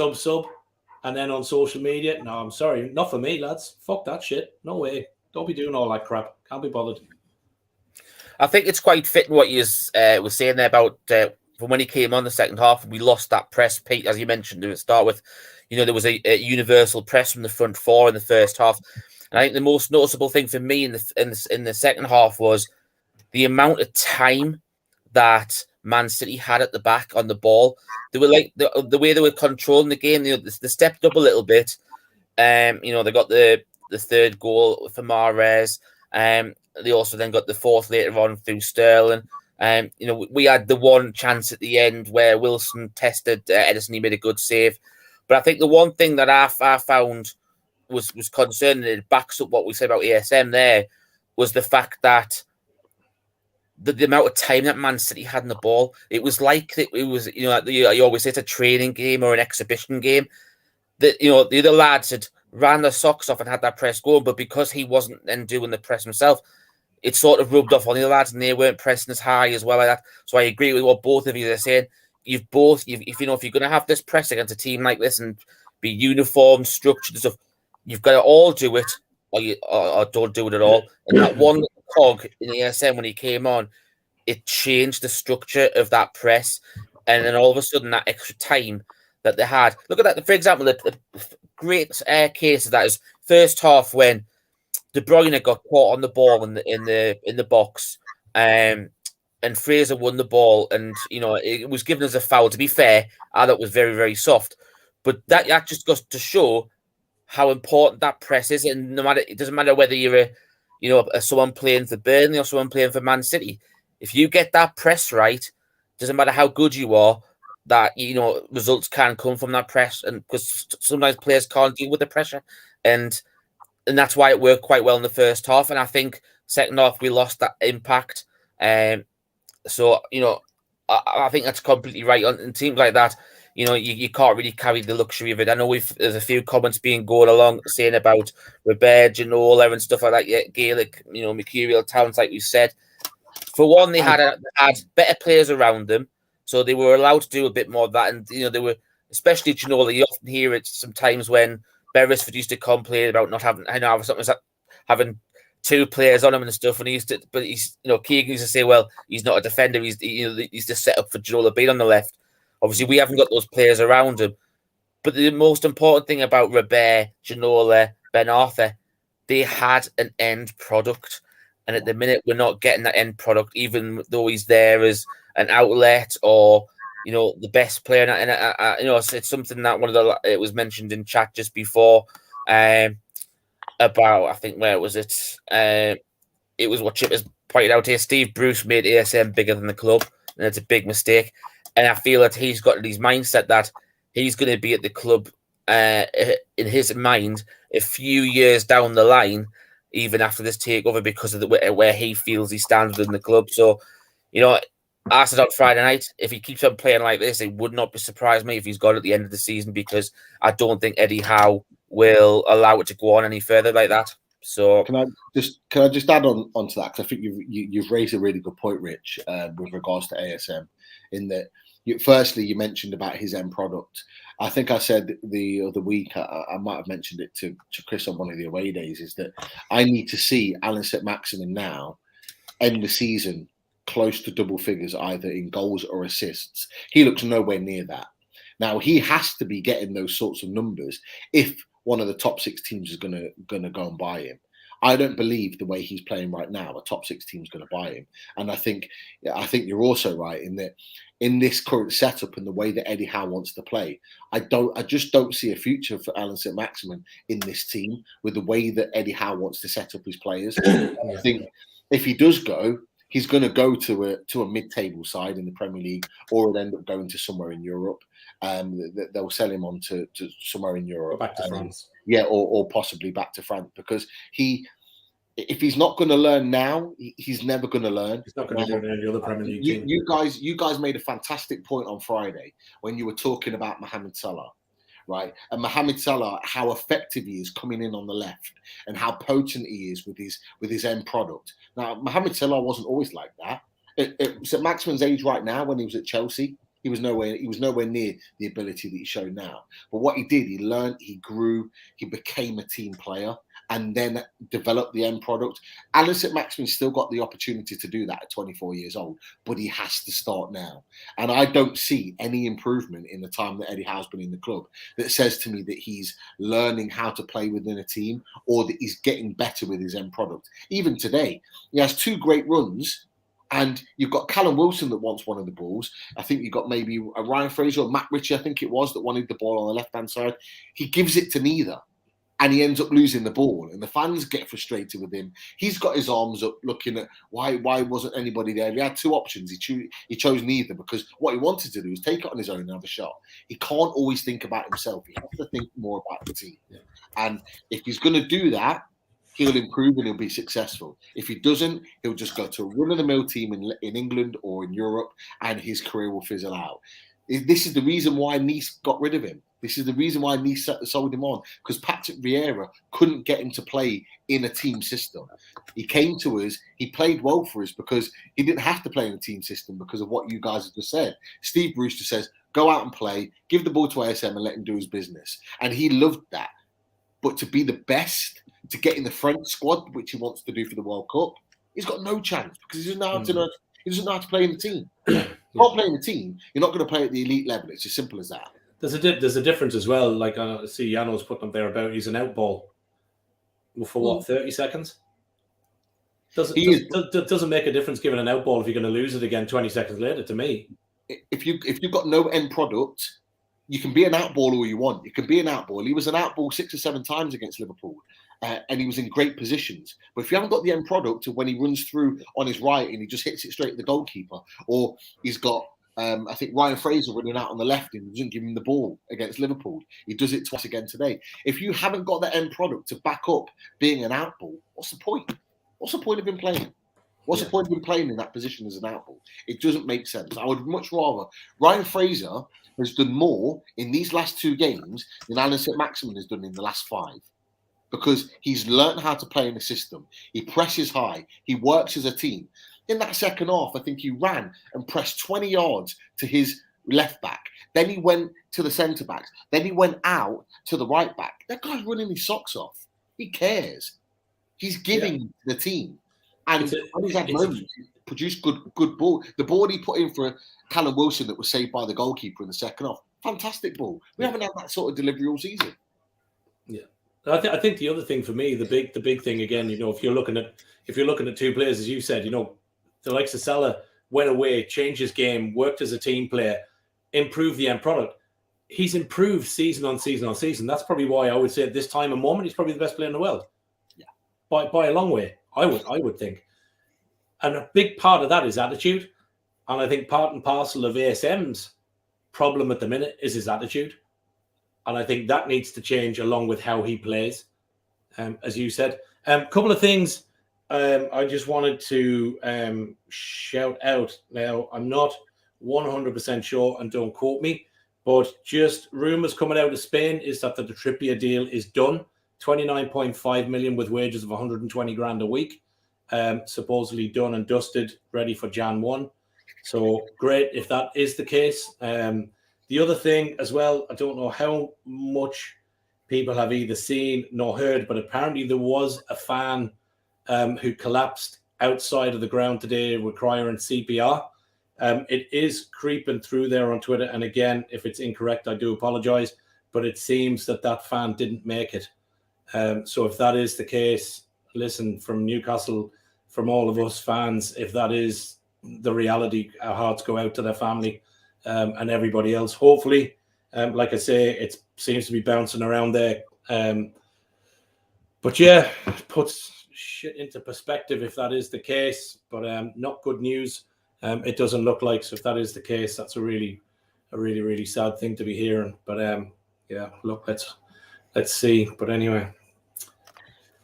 and then on social media, no, I'm sorry, not for me, lads. Fuck that shit. No way. Don't be doing all that crap. Can't be bothered. I think it's quite fitting what you was saying there about from when he came on the second half, we lost that press, Pete, as you mentioned to start with. There was a universal press from the front four in the first half. And I think the most noticeable thing for me in the second half was the amount of time that Man City had at the back on the ball. They were like the way they were controlling the game. They stepped up a little bit. They got the third goal for Mahrez. They also then got the fourth later on through Sterling. We had the one chance at the end where Wilson tested Edison. He made a good save. But I think the one thing that I found was concerning, it backs up what we said about ASM there, was the fact that the amount of time that Man City had in the ball, it was like it was, you always say it's a training game or an exhibition game. That the other lads had ran their socks off and had that press going, but because he wasn't then doing the press himself, it sort of rubbed off on the other lads, and they weren't pressing as high as well like that. So I agree with what both of you are saying. If you're going to have this press against a team like this and be uniform, structured and stuff, you've got to all do it, or don't do it at all. And that one cog in the ASM when he came on, it changed the structure of that press, and then all of a sudden that extra time that they had. Look at that, for example, the great case of that is first half when De Bruyne got caught on the ball in the box, and Fraser won the ball, and it was given as a foul. To be fair, I thought it was very, very soft, but that just goes to show how important that press is. And it doesn't matter whether you're someone playing for Burnley or someone playing for Man City. If you get that press right, doesn't matter how good you are, that results can come from that press, and because sometimes players can't deal with the pressure, and that's why it worked quite well in the first half. And I think second half we lost that impact. So I think that's completely right. On teams like that, you can't really carry the luxury of it. I know there's a few comments being going along saying about Robert, Ginola and stuff like that. Yeah, Gaelic, mercurial talents, like we said. For one, they had better players around them, so they were allowed to do a bit more of that. And they were, especially Ginola. You often hear it sometimes when Beresford used to complain about not having, having two players on him and stuff, and Keegan used to say, well, he's not a defender, he's just set up for Ginola being on the left. Obviously, we haven't got those players around him. But the most important thing about Robert, Ginola, Ben Arthur, they had an end product. And at the minute, we're not getting that end product, even though he's there as an outlet or the best player. And it's something that it was mentioned in chat just before about, I think, where was it? It was what Chip has pointed out here. Steve Bruce made ASM bigger than the club, and it's a big mistake. And I feel that he's got his mindset that he's going to be at the club in his mind a few years down the line, even after this takeover, because of where he feels he stands within the club. So, I said on Friday night, if he keeps on playing like this, it would not be surprised me if he's gone at the end of the season, because I don't think Eddie Howe will allow it to go on any further like that. So can I just add on to that, because I think you've raised a really good point, Rich, with regards to ASM, in that firstly you mentioned about his end product. I think I said the other week, I might have mentioned it to Chris on one of the away days, is that I need to see Alan St-Maximin now end the season close to double figures, either in goals or assists. He looks nowhere near that. Now, he has to be getting those sorts of numbers if one of the top six teams is gonna go and buy him. I don't believe the way he's playing right now, a top six team's going to buy him. And I think you're also right in that in this current setup and the way that Eddie Howe wants to play, I just don't see a future for Alan St-Maximin in this team with the way that Eddie Howe wants to set up his players. I think if he does go, he's going to go to a mid-table side in the Premier League, or he'll end up going to somewhere in Europe. They'll sell him on to somewhere in Europe. Or back to France. Yeah, or possibly back to France, because if he's not going to learn now, he's never going to learn. He's not going to go to any other Premier League team. You guys made a fantastic point on Friday when you were talking about Mohamed Salah, right? And Mohamed Salah, how effective he is coming in on the left, and how potent he is with his end product. Now, Mohamed Salah wasn't always like that. At St-Maximin's age right now, when he was at Chelsea, he was nowhere near the ability that he's shown now. But what he did, he learned, he grew, he became a team player, and then developed the end product. Alan St-Maximin's still got the opportunity to do that at 24 years old, but he has to start now. And I don't see any improvement in the time that Eddie Howe's been in the club that says to me that he's learning how to play within a team, or that he's getting better with his end product. Even today, he has two great runs. And you've got Callum Wilson that wants one of the balls. I think you've got maybe a Ryan Fraser or Matt Ritchie, I think it was, that wanted the ball on the left-hand side. He gives it to neither, and he ends up losing the ball. And the fans get frustrated with him. He's got his arms up looking at why wasn't anybody there. He had two options. He chose neither, because what he wanted to do was take it on his own and have a shot. He can't always think about himself. He has to think more about the team. Yeah. And if he's going to do that, he'll improve and he'll be successful. If he doesn't, he'll just go to a run-of-the-mill team in England or in Europe, and his career will fizzle out. This is the reason why Nice got rid of him. This is the reason why Nice sold him on, because Patrick Vieira couldn't get him to play in a team system. He came to us, he played well for us because he didn't have to play in a team system because of what you guys have just said. Steve Brewster says, go out and play, give the ball to ASM and let him do his business. And he loved that. But to be the best, to get in the French squad, which he wants to do for the World Cup, he's got no chance because he doesn't know how to play in the team. If you can't play in the team, you're not going to play at the elite level. It's as simple as that. There's a difference as well. Like I see Jano's putting up there about he's an outball for what, 30 seconds? Doesn't make a difference giving an outball if you're going to lose it again 20 seconds later. To me, if you've got no end product, you can be an outball all you want. You can be an outball. He was an outball 6 or 7 times against Liverpool, and he was in great positions. But if you haven't got the end product of when he runs through on his right and he just hits it straight at the goalkeeper, or he's got I think Ryan Fraser running out on the left and doesn't give him the ball against Liverpool. He does it twice again today. If you haven't got that end product to back up being an outball, what's the point? What's the point of him playing? What's the point of him playing in that position as an outball? It doesn't make sense. I would much rather. Ryan Fraser has done more in these last 2 games than Alan St-Maximin has done in the last 5. Because he's learned how to play in a system. He presses high. He works as a team. In that second half, I think he ran and pressed 20 yards to his left back. Then he went to the centre backs. Then he went out to the right back. That guy's running his socks off. He cares. He's giving the team. And when he's had moments, he produced good ball. The ball he put in for Callum Wilson that was saved by the goalkeeper in the second half, fantastic ball. We haven't had that sort of delivery all season. Yeah. I think the other thing for me, the big thing again, if you're looking at 2 players, as you said, the likes of Salah went away, changed his game, worked as a team player, improved the end product. He's improved season on season on season. That's probably why I would say at this time and moment, he's probably the best player in the world. Yeah. By a long way, I would think. And a big part of that is attitude. And I think part and parcel of ASM's problem at the minute is his attitude. And I think that needs to change along with how he plays, as you said. A couple of things I just wanted to shout out. Now, I'm not 100% sure, and don't quote me, but just rumours coming out of Spain is that the Trippier deal is done. 29.5 million with wages of 120 grand a week. Supposedly done and dusted, ready for Jan 1. So great if that is the case. The other thing as well, I don't know how much people have either seen nor heard, but apparently there was a fan who collapsed outside of the ground today requiring CPR. It is creeping through there on Twitter. And again, if it's incorrect, I do apologize, but it seems that fan didn't make it. So if that is the case, listen, from Newcastle, from all of us fans, if that is the reality, our hearts go out to their family and everybody else. Hopefully, like I say, it seems to be bouncing around there. But yeah, it puts shit into perspective if that is the case, but not good news. It doesn't look like. So if that is the case, that's a really sad thing to be hearing. But yeah, look, let's see. But anyway,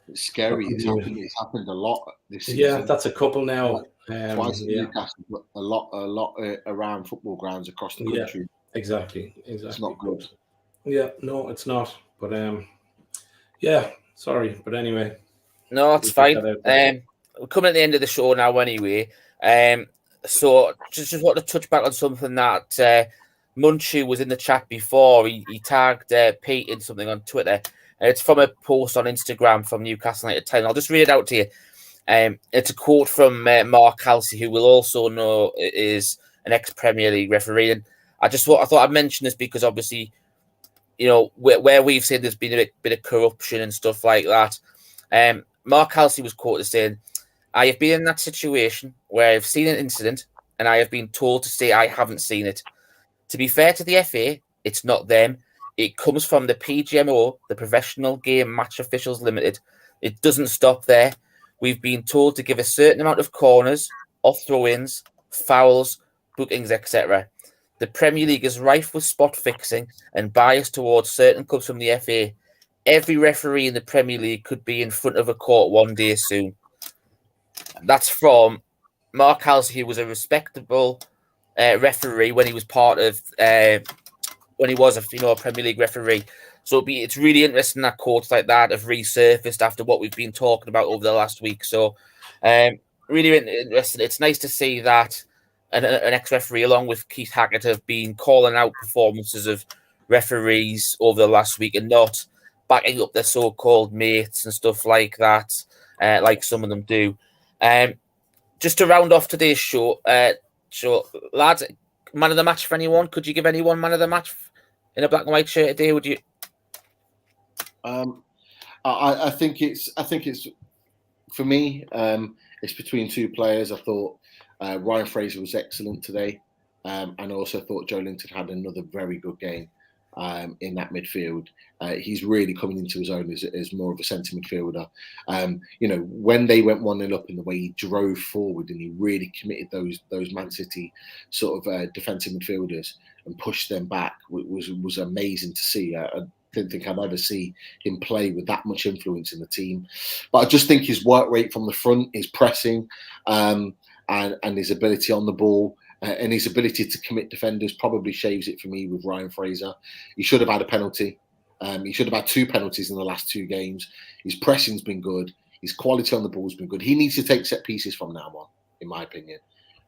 it's scary. It's happened a lot this season. Yeah, that's a couple now. Twice in Newcastle, but a lot around football grounds across the country. Yeah, exactly. It's not good. Yeah, no, it's not. But yeah, sorry. But anyway. No, it's fine. We're coming at the end of the show now anyway. So just want to touch back on something that Munchu was in the chat before. He tagged Pete in something on Twitter. It's from a post on Instagram from Newcastle United 10. I'll just read it out to you. It's a quote from Mark Halsey, who will also know is an ex-Premier League referee. And I thought I'd mention this because obviously, where we've seen there's been a bit of corruption and stuff like that. Mark Halsey was quoted saying, "I have been in that situation where I've seen an incident and I have been told to say I haven't seen it. To be fair to the FA, it's not them. It comes from the PGMO, the Professional Game Match Officials Limited. It doesn't stop there. We've been told to give a certain amount of corners, off throw-ins, fouls, bookings, etc. The Premier League is rife with spot fixing and bias towards certain clubs from the FA. Every referee in the Premier League could be in front of a court one day soon." That's from Mark Halsey, who was a respectable referee when he was part of when he was a Premier League referee. So it's really interesting that quotes like that have resurfaced after what we've been talking about over the last week. So really interesting. It's nice to see that an ex-referee, along with Keith Hackett, have been calling out performances of referees over the last week and not backing up their so-called mates and stuff like that, like some of them do. Just to round off today's show, lads, man of the match for anyone? Could you give anyone man of the match in a black and white shirt today? Would you? I think it's for me. It's between two players. I thought Ryan Fraser was excellent today, and I also thought Joe Linton had another very good game in that midfield. He's really coming into his own as more of a centre midfielder. When they went 1-0 up in the way he drove forward and he really committed those Man City sort of defensive midfielders and pushed them back was amazing to see. I didn't think I'd ever see him play with that much influence in the team. But I just think his work rate from the front, his pressing, and his ability on the ball, and his ability to commit defenders probably shaves it for me with Ryan Fraser. He should have had a penalty. He should have had 2 penalties in the last 2 games. His pressing's been good. His quality on the ball's been good. He needs to take set pieces from now on, in my opinion,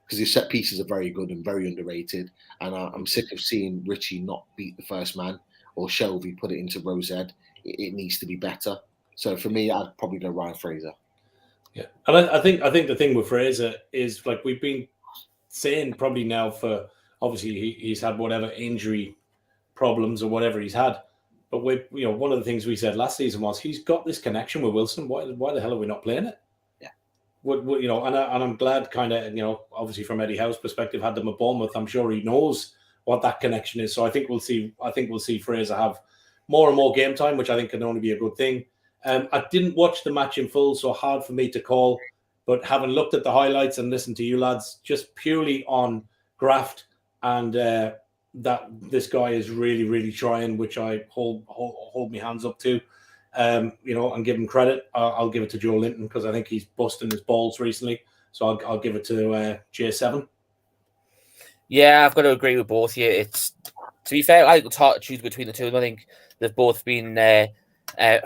because his set pieces are very good and very underrated. And I'm sick of seeing Richie not beat the first man or Shelby put it into Rosed. It needs to be better. So for me, I'd probably go Ryan Fraser. Yeah, and I think the thing with Fraser is, like we've been saying probably now for, obviously he's had whatever injury problems or whatever he's had, but one of the things we said last season was he's got this connection with Wilson. Why the hell are we not playing it? Yeah, and I'm glad, kind of, obviously from Eddie Howe's perspective, had them at Bournemouth. I'm sure he knows what that connection is. So I think we'll see Fraser have more and more game time, which I think can only be a good thing. I didn't watch the match in full, so hard for me to call. But having looked at the highlights and listened to you lads, just purely on graft and that this guy is really, really trying, which I hold my hands up to, and give him credit. I'll give it to Joe Linton because I think he's busting his balls recently. So I'll give it to J7. Yeah, I've got to agree with both of you. It's, to be fair, I think it's hard to choose between the two of them. I think they've both been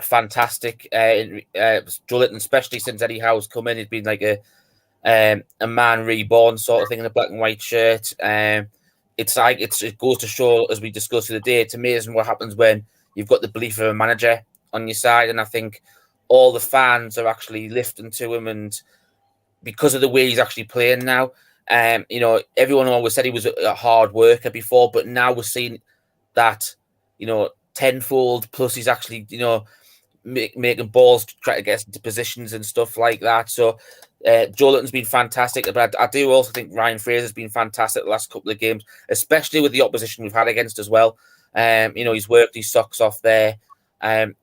fantastic. Joe Linton, especially since Eddie Howe's come in, he's been like a man reborn sort of thing in a black and white shirt. It's like it goes to show, as we discussed the other day, it's amazing what happens when you've got the belief of a manager on your side, and I think all the fans are actually lifting to him, and because of the way he's actually playing now. Everyone always said he was a hard worker before, but now we're seeing that, tenfold. Plus, he's actually, making balls to try to get into positions and stuff like that. So, Joe Linton's been fantastic, but I do also think Ryan Fraser's been fantastic the last couple of games, especially with the opposition we've had against as well. He's worked his socks off there. Got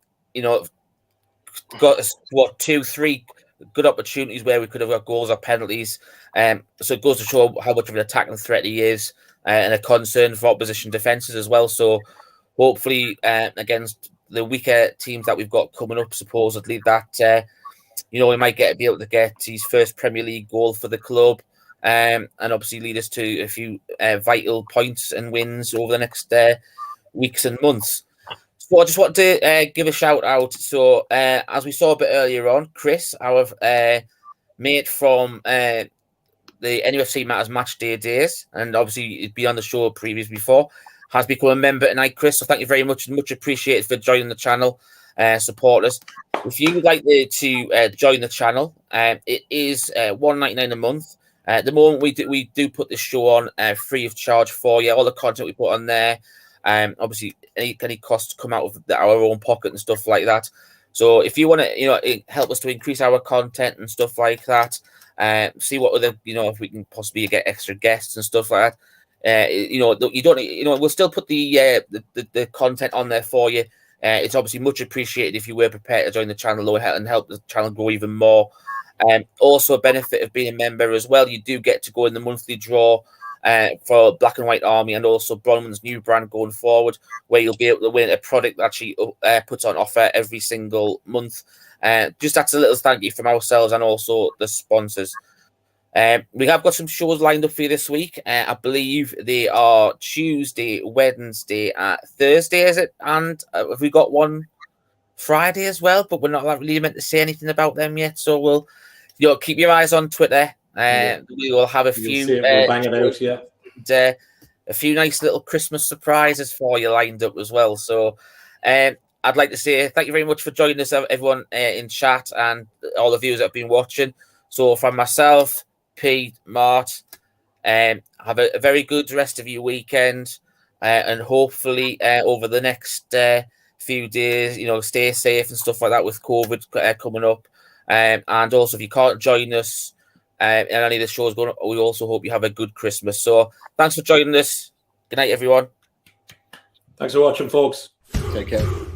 2-3 good opportunities where we could have got goals or penalties. So it goes to show how much of an attacking threat he is, and a concern for opposition defences as well. So hopefully against the weaker teams that we've got coming up, supposedly, that we might be able to get his first Premier League goal for the club, and obviously lead us to a few vital points and wins over the next weeks and months. So I just want to give a shout out. So as we saw a bit earlier on, Chris, our mate from the NUFC Matters Match Day days, and obviously he'd been on the show previously before, has become a member tonight, Chris. So thank you very much. Much appreciated for joining the channel, support us. If you would like to join the channel, it is $1.99 a month. At the moment, we do put this show on free of charge for you. All the content we put on there, obviously any costs come out of our own pocket and stuff like that. So if you want to, help us to increase our content and stuff like that, see what other, if we can possibly get extra guests and stuff like that. You don't, we'll still put the content on there for you. It's obviously much appreciated if you were prepared to join the channel and help the channel grow even more. Also, a benefit of being a member as well, you do get to go in the monthly draw for Black and White Army, and also Bronwyn's new brand going forward, where you'll be able to win a product that she puts on offer every single month. Just that's a little thank you from ourselves and also the sponsors. We have got some shows lined up for you this week. I believe they are Tuesday, Wednesday, Thursday, is it? And have we got one Friday as well? But we're not really meant to say anything about them yet. So we'll, keep your eyes on Twitter. We will have a few. We'll bang it out, yeah. And, a few nice little Christmas surprises for you lined up as well. So, I'd like to say thank you very much for joining us, everyone in chat, and all the viewers that have been watching. So, from myself, Pete, Mart, have a very good rest of your weekend, and hopefully over the next few days, stay safe and stuff like that with COVID coming up. And also, if you can't join us in any of the shows going on, we also hope you have a good Christmas. So, thanks for joining us. Good night, everyone. Thanks for watching, folks. Take care.